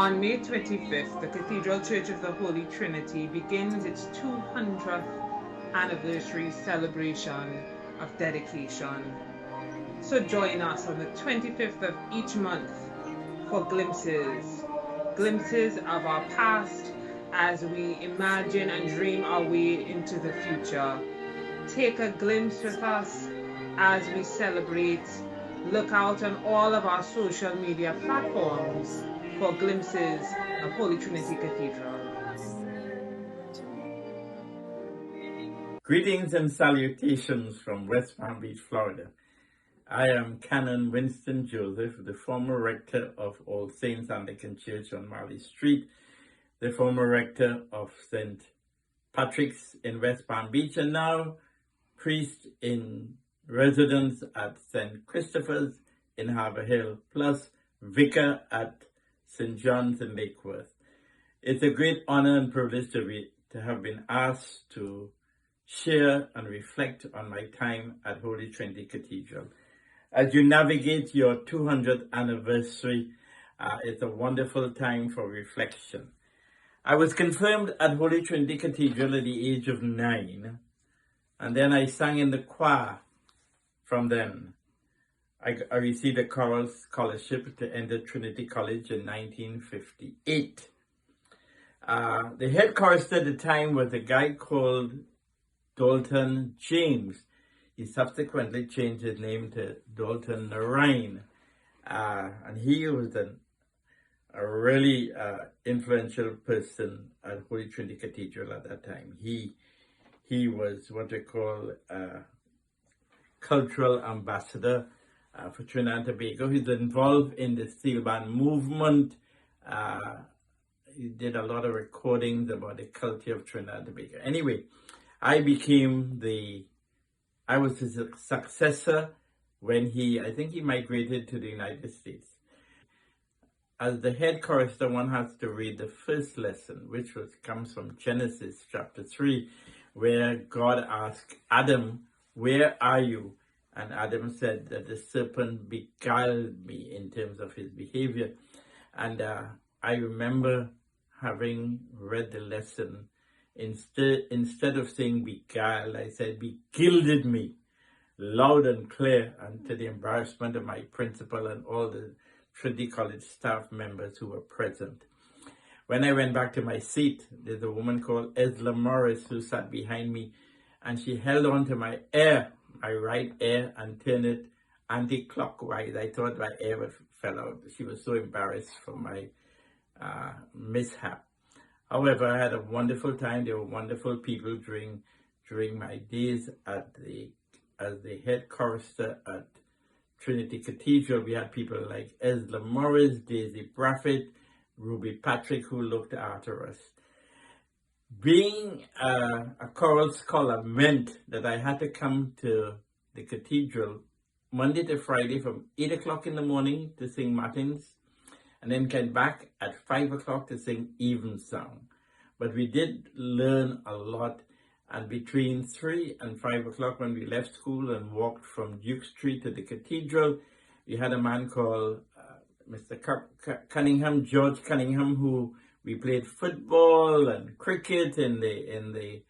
On May 25th, the Cathedral Church of the Holy Trinity begins its 200th anniversary celebration of dedication. So join us on the 25th of each month for glimpses of our past as we imagine and dream our way into the future. Take a glimpse with us as we celebrate. Look out on all of our social media platforms for glimpses of Holy Trinity Cathedral. Greetings and salutations from West Palm Beach, Florida. I am Canon Winston Joseph, the former rector of All Saints Anglican Church on Marley Street, the former rector of St. Patrick's in West Palm Beach, and now priest in residence at St. Christopher's in Harbour Hill, plus vicar at St. John's in Lake Worth. It's a great honor and privilege to have been asked to share and reflect on my time at Holy Trinity Cathedral. As you navigate your 200th anniversary, it's a wonderful time for reflection. I was confirmed at Holy Trinity Cathedral at the age of 9, and then I sang in the choir from then. I received a choral scholarship to enter Trinity College in 1958. The head chorister at the time was a guy called Dalton James. He subsequently changed his name to Dalton Narain. And he was a really influential person at Holy Trinity Cathedral at that time. He was what they call cultural ambassador for Trinidad and Tobago. He's involved in the steel band movement. He did a lot of recordings about the culture of Trinidad and Tobago. Anyway, I was his successor when I think he migrated to the United States. As the head chorister, one has to read the first lesson, which comes from Genesis chapter 3, where God asked Adam, "Where are you?" And Adam said that the serpent beguiled me in terms of his behavior. And I remember having read the lesson, instead of saying beguiled, I said begilded me, loud and clear, and to the embarrassment of my principal and all the Trinity College staff members who were present. When I went back to my seat, there's a woman called Esla Morris who sat behind me, and she held on to my right ear, and turned it anti-clockwise. I thought my ear fell out. She was so embarrassed for my mishap. However, I had a wonderful time. There were wonderful people during my days as the head chorister at Trinity Cathedral. We had people like Esla Morris, Daisy Braffett, Ruby Patrick, who looked after us. Being a choral scholar meant that I had to come to the cathedral Monday to Friday from 8 o'clock in the morning to sing matins, and then get back at 5 o'clock to sing evensong. But we did learn a lot, and between 3 and 5 o'clock when we left school and walked from Duke Street to the cathedral, we had a man called Mr. Cunningham, George Cunningham, who we played football and cricket in the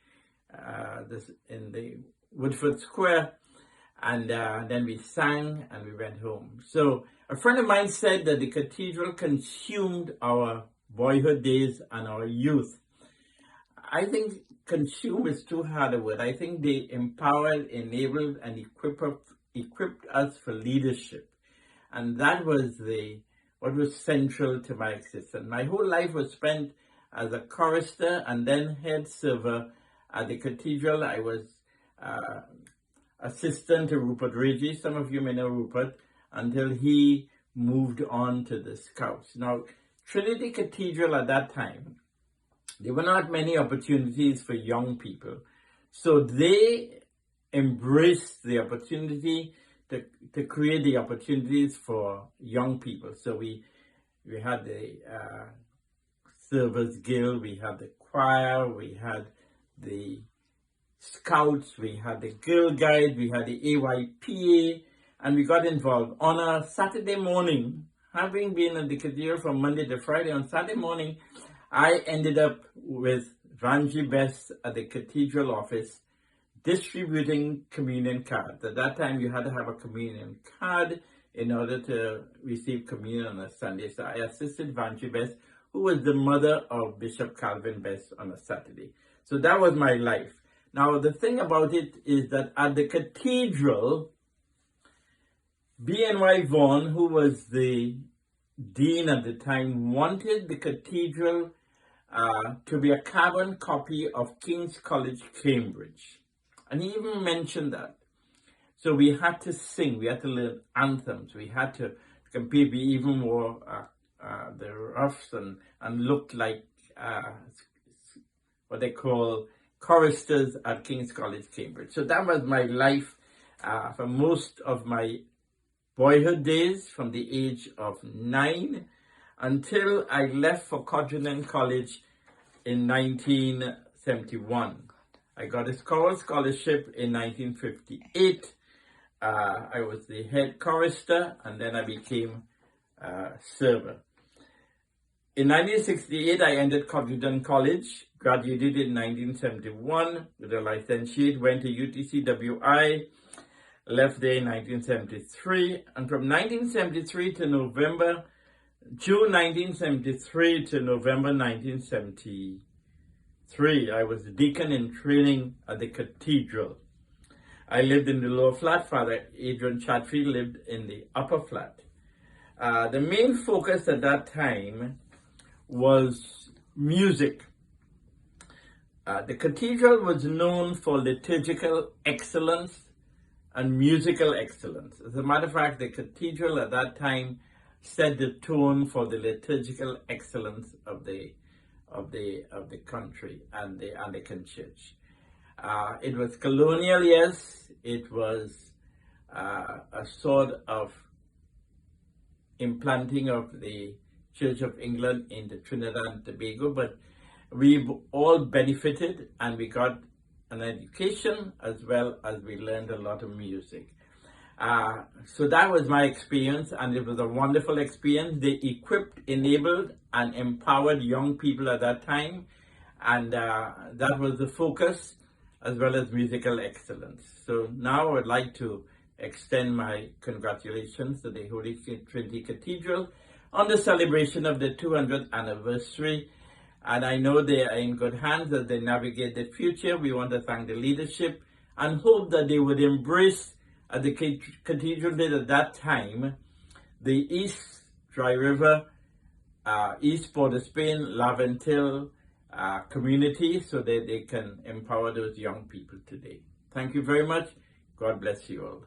Woodford Square, and then we sang and we went home. So a friend of mine said that the cathedral consumed our boyhood days and our youth. I think consume is too hard a word. I think they empowered, enabled, and equipped us for leadership, and that was what was central to my existence. My whole life was spent as a chorister and then head server at the cathedral. I was assistant to Rupert Reggie. Some of you may know Rupert, until he moved on to the Scouts. Now, Trinity Cathedral at that time, there were not many opportunities for young people. So they embraced the opportunity to create the opportunities for young people. So we had the Servers Guild, we had the choir, we had the Scouts, we had the Girl Guide, we had the AYPA, and we got involved. On a Saturday morning, having been in the cathedral from Monday to Friday, on Saturday morning, I ended up with Vanji Best at the cathedral office distributing communion cards. At that time, you had to have a communion card in order to receive communion on a Sunday. So I assisted Vanji Best, who was the mother of Bishop Calvin Best, on a Saturday. So that was my life. Now, the thing about it is that at the cathedral, B.N.Y. Vaughan, who was the dean at the time, wanted the cathedral to be a carbon copy of King's College, Cambridge. And he even mentioned that. So we had to sing, we had to learn anthems, we had to compete. We even wore the ruffs and looked like what they call choristers at King's College, Cambridge. So that was my life for most of my boyhood days, from the age of 9 until I left for Codrington College in 1971. I got a scholarship in 1958. I was the head chorister, and then I became server. In 1968, I ended Codrington College, graduated in 1971 with a licentiate, went to UTCWI, left there in 1973, and from 1973 to June 1973 to November 1973, I was deacon in training at the cathedral. I lived in the lower flat. Father Adrian Chatfield lived in the upper flat. The main focus at that time was music. The cathedral was known for liturgical excellence and musical excellence. As a matter of fact, the cathedral at that time set the tone for the liturgical excellence of the country and the Anglican Church. It was colonial, yes. It was a sort of implanting of the Church of England into Trinidad and Tobago, but we've all benefited, and we got an education as well as we learned a lot of music. So that was my experience, and it was a wonderful experience. They equipped, enabled, and empowered young people at that time, and that was the focus, as well as musical excellence. So now I would like to extend my congratulations to the Holy Trinity Cathedral on the celebration of the 200th anniversary. And I know they are in good hands as they navigate the future. We want to thank the leadership and hope that they would embrace, as the cathedral did at that time, the East Dry River, East Port of Spain, Laventil community, so that they can empower those young people today. Thank you very much. God bless you all.